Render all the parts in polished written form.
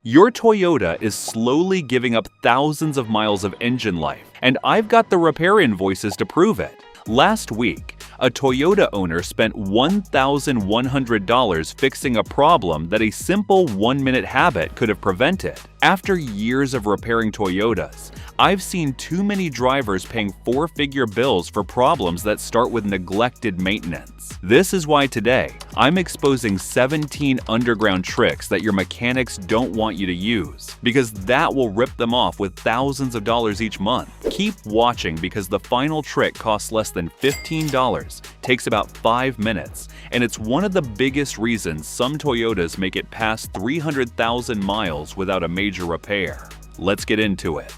Your Toyota is slowly giving up thousands of miles of engine life, and I've got the repair invoices to prove it. Last week, a Toyota owner spent $1,100 fixing a problem that a simple 1-minute habit could have prevented. After years of repairing Toyotas, I've seen too many drivers paying 4-figure bills for problems that start with neglected maintenance. This is why today, I'm exposing 17 underground tricks that your mechanics don't want you to use, because that will rip them off with thousands of dollars each month. Keep watching because the final trick costs less than $15, takes about 5 minutes, and it's one of the biggest reasons some Toyotas make it past 300,000 miles without a major repair. Let's get into it.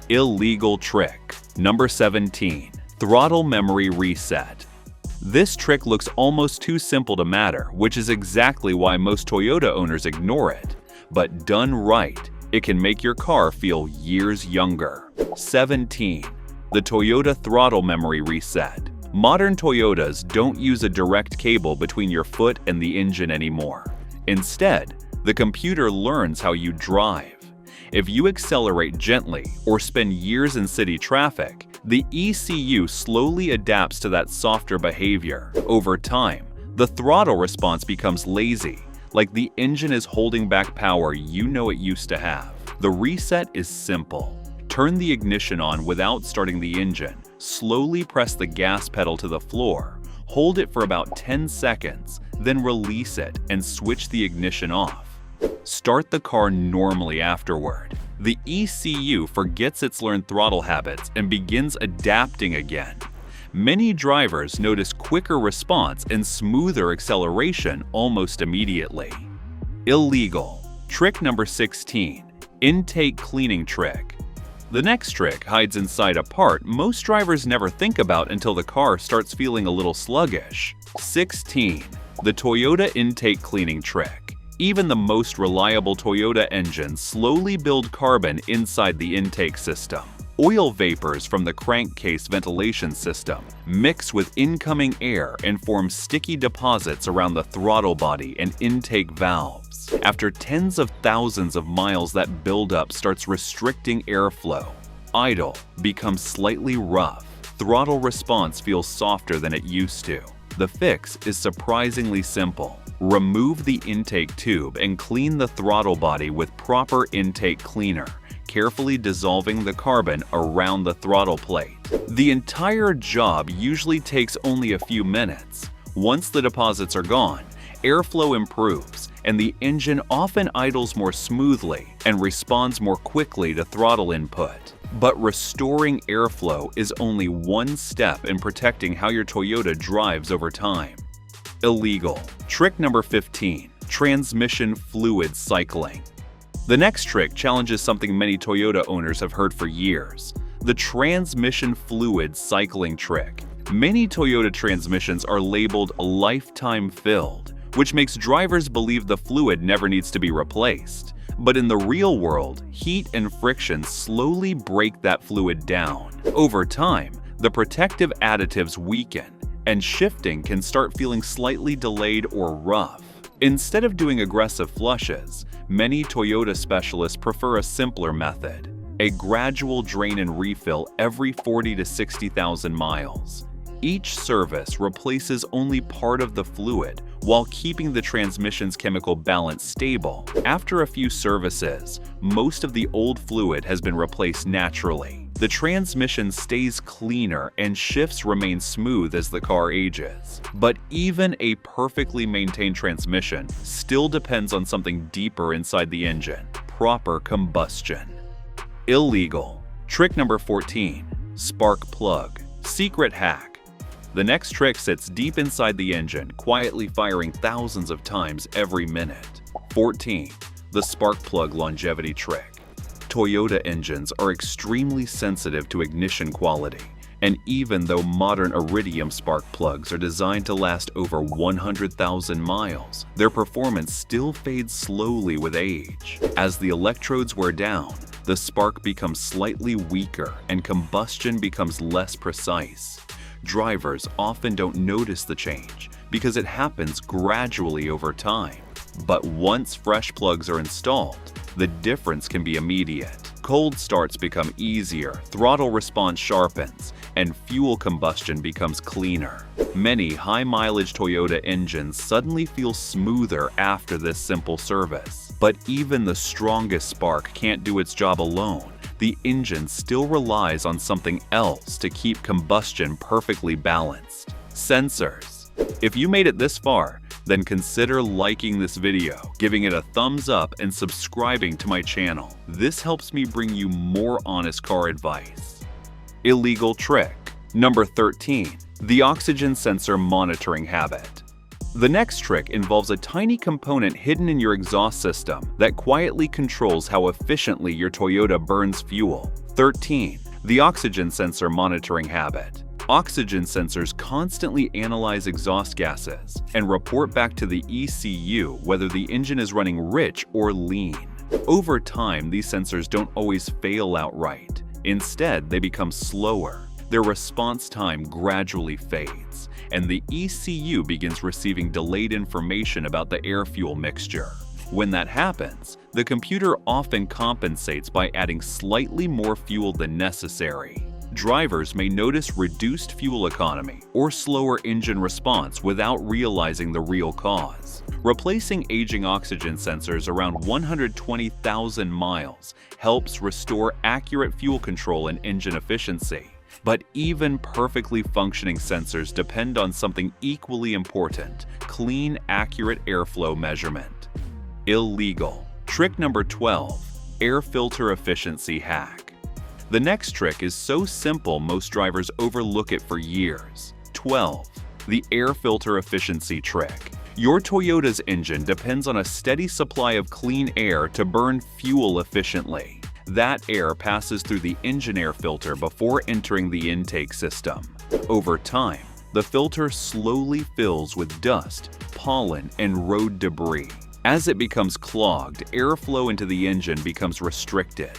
Illegal trick. Number 17. Throttle memory reset. This trick looks almost too simple to matter, which is exactly why most Toyota owners ignore it. But done right, it can make your car feel years younger. 17. The Toyota throttle memory reset. Modern Toyotas don't use a direct cable between your foot and the engine anymore. Instead, the computer learns how you drive. If you accelerate gently or spend years in city traffic, the ECU slowly adapts to that softer behavior. Over time, the throttle response becomes lazy, like the engine is holding back power you know it used to have. The reset is simple. Turn the ignition on without starting the engine. Slowly press the gas pedal to the floor. Hold it for about 10 seconds, then release it and switch the ignition off. Start the car normally afterward. The ECU forgets its learned throttle habits and begins adapting again. Many drivers notice quicker response and smoother acceleration almost immediately. Illegal. Trick number 16. Intake cleaning trick. The next trick hides inside a part most drivers never think about until the car starts feeling a little sluggish. 16. The Toyota intake cleaning trick. Even the most reliable Toyota engines slowly build carbon inside the intake system. Oil vapors from the crankcase ventilation system mix with incoming air and form sticky deposits around the throttle body and intake valves. After tens of thousands of miles, that buildup starts restricting airflow. Idle becomes slightly rough. Throttle response feels softer than it used to. The fix is surprisingly simple. Remove the intake tube and clean the throttle body with proper intake cleaner, carefully dissolving the carbon around the throttle plate. The entire job usually takes only a few minutes. Once the deposits are gone, airflow improves, and the engine often idles more smoothly and responds more quickly to throttle input. But restoring airflow is only one step in protecting how your Toyota drives over time. Illegal. Trick number 15. Transmission fluid cycling. The next trick challenges something many Toyota owners have heard for years: the transmission fluid cycling trick. Many Toyota transmissions are labeled lifetime filled, which makes drivers believe the fluid never needs to be replaced. But in the real world, heat and friction slowly break that fluid down. Over time, the protective additives weaken, and shifting can start feeling slightly delayed or rough. Instead of doing aggressive flushes, many Toyota specialists prefer a simpler method: a gradual drain and refill every 40 to 60,000 miles. Each service replaces only part of the fluid while keeping the transmission's chemical balance stable. After a few services, most of the old fluid has been replaced naturally. The transmission stays cleaner and shifts remain smooth as the car ages. But even a perfectly maintained transmission still depends on something deeper inside the engine: proper combustion. Illegal. Trick number 14. Spark plug. Secret hack. The next trick sits deep inside the engine, quietly firing thousands of times every minute. 14. The spark plug longevity trick. Toyota engines are extremely sensitive to ignition quality, and even though modern iridium spark plugs are designed to last over 100,000 miles, their performance still fades slowly with age. As the electrodes wear down, the spark becomes slightly weaker and combustion becomes less precise. Drivers often don't notice the change because it happens gradually over time. But once fresh plugs are installed, the difference can be immediate. Cold starts become easier, throttle response sharpens, and fuel combustion becomes cleaner. Many high-mileage Toyota engines suddenly feel smoother after this simple service. But even the strongest spark can't do its job alone. The engine still relies on something else to keep combustion perfectly balanced. Sensors. If you made it this far, then consider liking this video, giving it a thumbs up, and subscribing to my channel. This helps me bring you more honest car advice. Illegal trick. Number 13. The oxygen sensor monitoring habit. The next trick involves a tiny component hidden in your exhaust system that quietly controls how efficiently your Toyota burns fuel. 13. The oxygen sensor monitoring habit. Oxygen sensors constantly analyze exhaust gases and report back to the ECU whether the engine is running rich or lean. Over time, these sensors don't always fail outright. Instead, they become slower. Their response time gradually fades, and the ECU begins receiving delayed information about the air-fuel mixture. When that happens, the computer often compensates by adding slightly more fuel than necessary. Drivers may notice reduced fuel economy or slower engine response without realizing the real cause. Replacing aging oxygen sensors around 120,000 miles helps restore accurate fuel control and engine efficiency. But even perfectly functioning sensors depend on something equally important: clean, accurate airflow measurement. Illegal. Trick number 12. Air filter efficiency hack. The next trick is so simple most drivers overlook it for years. 12. The air filter efficiency trick. Your Toyota's engine depends on a steady supply of clean air to burn fuel efficiently. That air passes through the engine air filter before entering the intake system. Over time, the filter slowly fills with dust, pollen, and road debris. As it becomes clogged, airflow into the engine becomes restricted.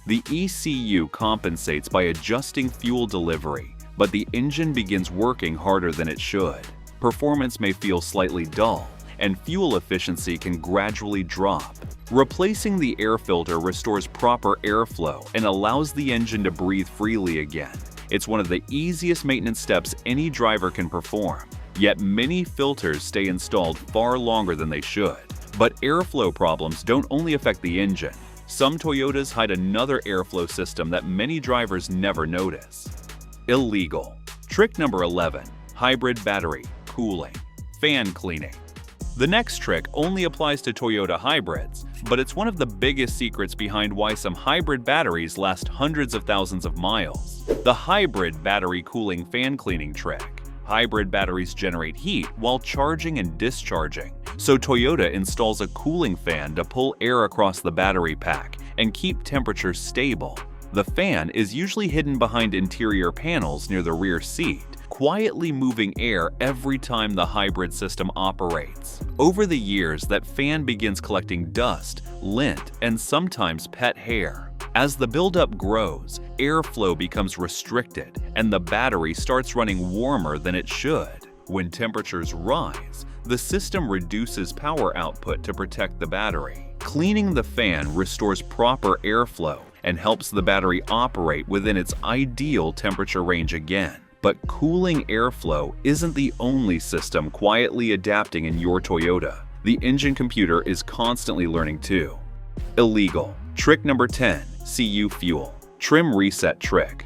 The ECU compensates by adjusting fuel delivery, but the engine begins working harder than it should. Performance may feel slightly dull, and fuel efficiency can gradually drop. Replacing the air filter restores proper airflow and allows the engine to breathe freely again. It's one of the easiest maintenance steps any driver can perform. Yet many filters stay installed far longer than they should. But airflow problems don't only affect the engine. Some Toyotas hide another airflow system that many drivers never notice. Illegal. Trick number 11. Hybrid battery cooling. Fan cleaning. The next trick only applies to Toyota hybrids, but it's one of the biggest secrets behind why some hybrid batteries last hundreds of thousands of miles. The hybrid battery cooling fan cleaning trick. Hybrid batteries generate heat while charging and discharging, so Toyota installs a cooling fan to pull air across the battery pack and keep temperatures stable. The fan is usually hidden behind interior panels near the rear seat, quietly moving air every time the hybrid system operates. Over the years, that fan begins collecting dust, lint, and sometimes pet hair. As the buildup grows, airflow becomes restricted, and the battery starts running warmer than it should. When temperatures rise, the system reduces power output to protect the battery. Cleaning the fan restores proper airflow and helps the battery operate within its ideal temperature range again. But cooling airflow isn't the only system quietly adapting in your Toyota. The engine computer is constantly learning too. Illegal. Trick number 10. CU fuel. Trim reset trick.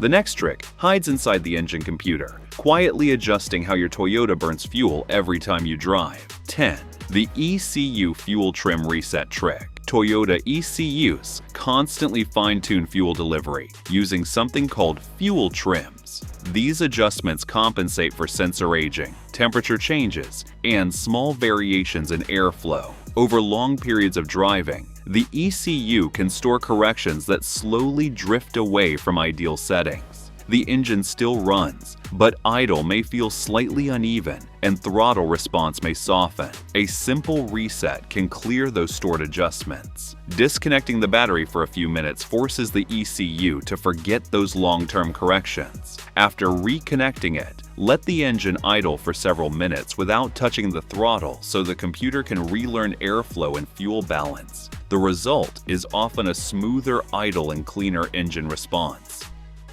The next trick hides inside the engine computer, quietly adjusting how your Toyota burns fuel every time you drive. 10. The ECU fuel trim reset trick. Toyota ECUs constantly fine-tune fuel delivery using something called fuel trims. These adjustments compensate for sensor aging, temperature changes, and small variations in airflow. Over long periods of driving, the ECU can store corrections that slowly drift away from ideal settings. The engine still runs, but idle may feel slightly uneven and throttle response may soften. A simple reset can clear those stored adjustments. Disconnecting the battery for a few minutes forces the ECU to forget those long-term corrections. After reconnecting it, Let the engine idle for several minutes without touching the throttle so the computer can relearn airflow and fuel balance. The result is often a smoother idle and cleaner engine response.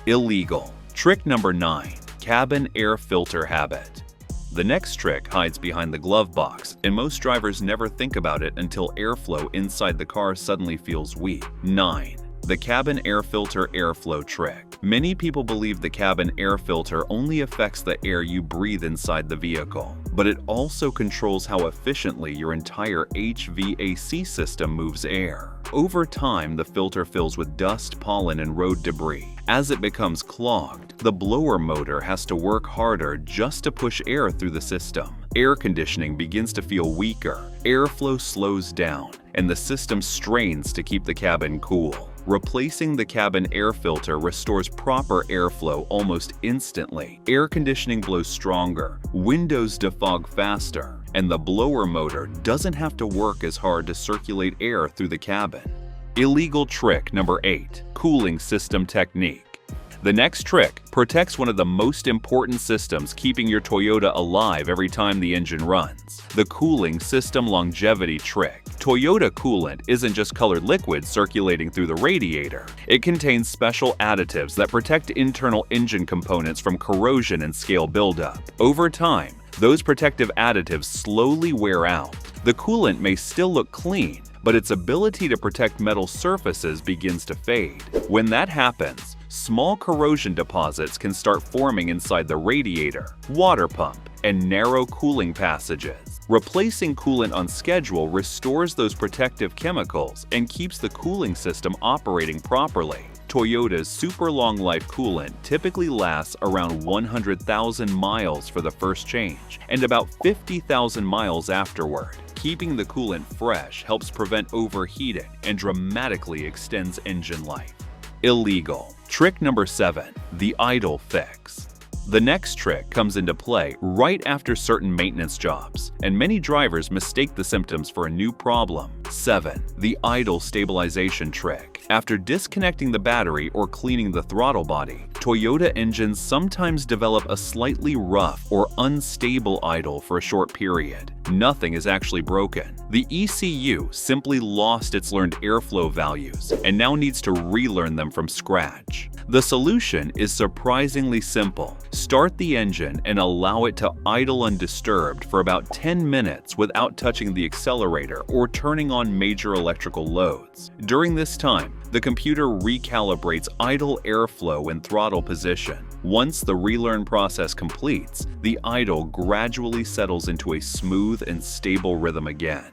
Illegal. Trick number 9. Cabin air filter habit. The next trick hides behind the glove box, and most drivers never think about it until airflow inside the car suddenly feels weak. 9. The cabin air filter airflow trick. Many people believe the cabin air filter only affects the air you breathe inside the vehicle, but it also controls how efficiently your entire HVAC system moves air. Over time, the filter fills with dust, pollen, and road debris. As it becomes clogged, the blower motor has to work harder just to push air through the system. Air conditioning begins to feel weaker, airflow slows down, and the system strains to keep the cabin cool. Replacing the cabin air filter restores proper airflow almost instantly. Air conditioning blows stronger, windows defog faster, and the blower motor doesn't have to work as hard to circulate air through the cabin. Illegal trick number 8. Cooling system technique. The next trick protects one of the most important systems keeping your Toyota alive every time the engine runs: the cooling system longevity trick. Toyota coolant isn't just colored liquid circulating through the radiator. It contains special additives that protect internal engine components from corrosion and scale buildup. Over time, those protective additives slowly wear out. The coolant may still look clean, but its ability to protect metal surfaces begins to fade. When that happens, small corrosion deposits can start forming inside the radiator, water pump, and narrow cooling passages. Replacing coolant on schedule restores those protective chemicals and keeps the cooling system operating properly. Toyota's super long life coolant typically lasts around 100,000 miles for the first change and about 50,000 miles afterward. Keeping the coolant fresh helps prevent overheating and dramatically extends engine life. Illegal. Trick number 7. The idle fix. The next trick comes into play right after certain maintenance jobs, and many drivers mistake the symptoms for a new problem. 7. The idle stabilization trick. After disconnecting the battery or cleaning the throttle body, Toyota engines sometimes develop a slightly rough or unstable idle for a short period. Nothing is actually broken. The ECU simply lost its learned airflow values and now needs to relearn them from scratch. The solution is surprisingly simple. Start the engine and allow it to idle undisturbed for about 10 minutes without touching the accelerator or turning on major electrical loads. During this time, the computer recalibrates idle airflow and throttle position. Once the relearn process completes, the idle gradually settles into a smooth and stable rhythm again.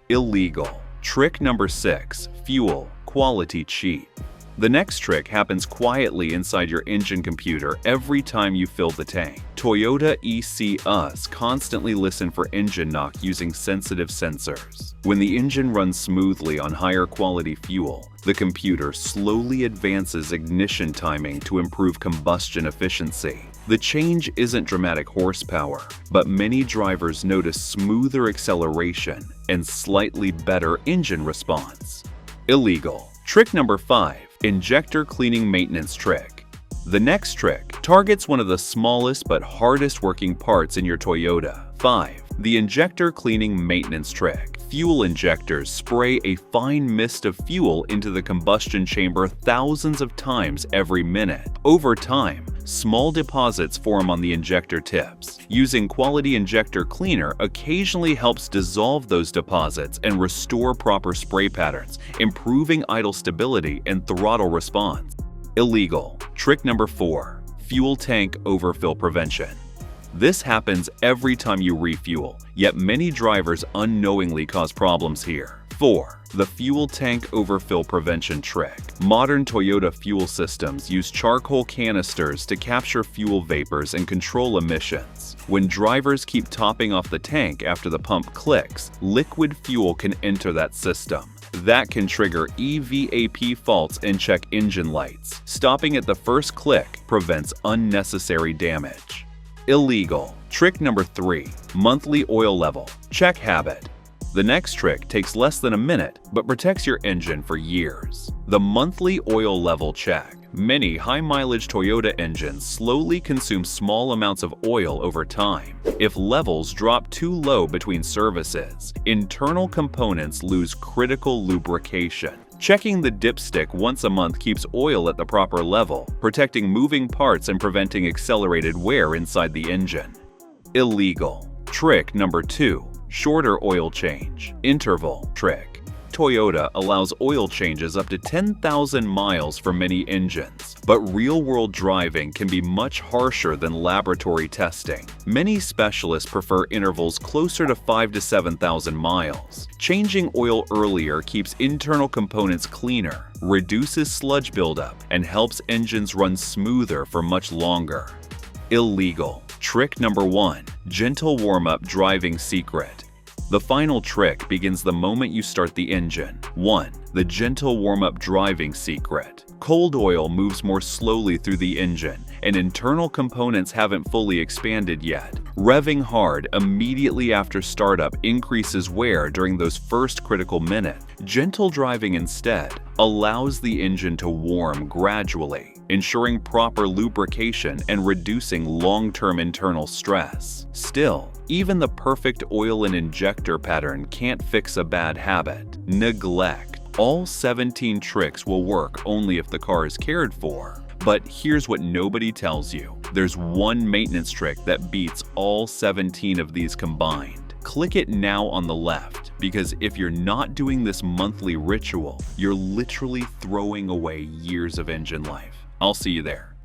Illegal. Trick number 6. Fuel quality cheat. The next trick happens quietly inside your engine computer every time you fill the tank. Toyota ECUs constantly listen for engine knock using sensitive sensors. When the engine runs smoothly on higher quality fuel, the computer slowly advances ignition timing to improve combustion efficiency. The change isn't dramatic horsepower, but many drivers notice smoother acceleration and slightly better engine response. Illegal. Trick number 5. Injector cleaning maintenance trick. The next trick targets one of the smallest but hardest working parts in your Toyota. 5. The injector cleaning maintenance trick. Fuel injectors spray a fine mist of fuel into the combustion chamber thousands of times every minute. Over time, small deposits form on the injector tips. Using quality injector cleaner occasionally helps dissolve those deposits and restore proper spray patterns, improving idle stability and throttle response. Illegal. Trick number 4. Fuel tank overfill prevention. This happens every time you refuel, yet many drivers unknowingly cause problems here. 4. The fuel tank overfill prevention trick. Modern Toyota fuel systems use charcoal canisters to capture fuel vapors and control emissions. When drivers keep topping off the tank after the pump clicks, liquid fuel can enter that system. That can trigger EVAP faults and check engine lights. Stopping at the first click prevents unnecessary damage. Illegal. Trick number 3. Monthly oil level check habit. The next trick takes less than a minute, but protects your engine for years. The monthly oil level check. Many high-mileage Toyota engines slowly consume small amounts of oil over time. If levels drop too low between services, internal components lose critical lubrication. Checking the dipstick once a month keeps oil at the proper level, protecting moving parts and preventing accelerated wear inside the engine. Illegal. Trick number 2. Shorter oil change. Interval trick. Toyota allows oil changes up to 10,000 miles for many engines, but real-world driving can be much harsher than laboratory testing. Many specialists prefer intervals closer to 5,000 to 7,000 miles. Changing oil earlier keeps internal components cleaner, reduces sludge buildup, and helps engines run smoother for much longer. Illegal. Trick number 1. Gentle warm-up driving secret. The final trick begins the moment you start the engine. 1. The gentle warm-up driving secret. Cold oil moves more slowly through the engine, and internal components haven't fully expanded yet. Revving hard immediately after startup increases wear during those first critical minutes. Gentle driving instead allows the engine to warm gradually, ensuring proper lubrication and reducing long-term internal stress. Still, even the perfect oil and injector pattern can't fix a bad habit. Neglect. All 17 tricks will work only if the car is cared for. But here's what nobody tells you. There's one maintenance trick that beats all 17 of these combined. Click it now on the left, because if you're not doing this monthly ritual, you're literally throwing away years of engine life. I'll see you there.